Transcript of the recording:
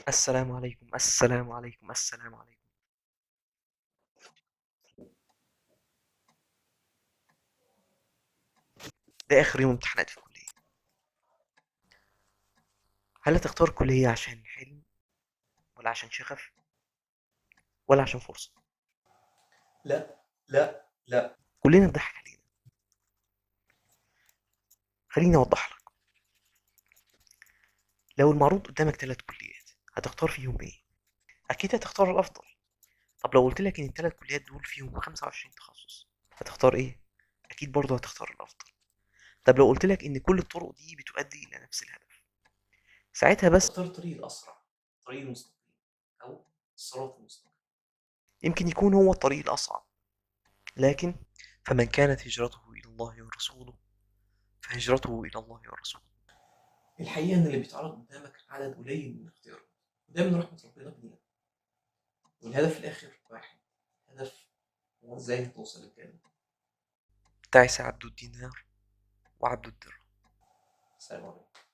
السلام عليكم السلام عليكم السلام عليكم. ده آخر يوم امتحانات في الكلية. هل هتختار كلية عشان حلم ولا عشان شغف ولا عشان فرصة؟ لا لا لا. كلنا اتضحك علينا. خليني أوضح لك. لو المعروض قدامك 3 كليات هتختار فيهم إيه؟ أكيد هتختار الأفضل. طب لو قلت لك إن ال3 كليات دول فيهم 25 تخصص هتختار إيه؟ أكيد برضه هتختار الأفضل. طب لو قلت لك إن كل الطرق دي بتؤدي إلى نفس الهدف ساعتها بس اختار الطريق الأسرع، الطريق المستقيم، أو الصراط المستقيم. يمكن يكون هو الطريق الأصعب، لكن فمن كانت هجرته إلى الله ورسوله فهجرته إلى الله ورسوله. الحقيقة إن اللي بيتعرض قدامك عدد قليل من الاختيارات، وده من رحمة ربنا بينا، والهدف في الآخر واحد. هدف هو إزاي هتوصل للجنة. تعس عبد الدينار وعبد الدرهم. سلام عليكم.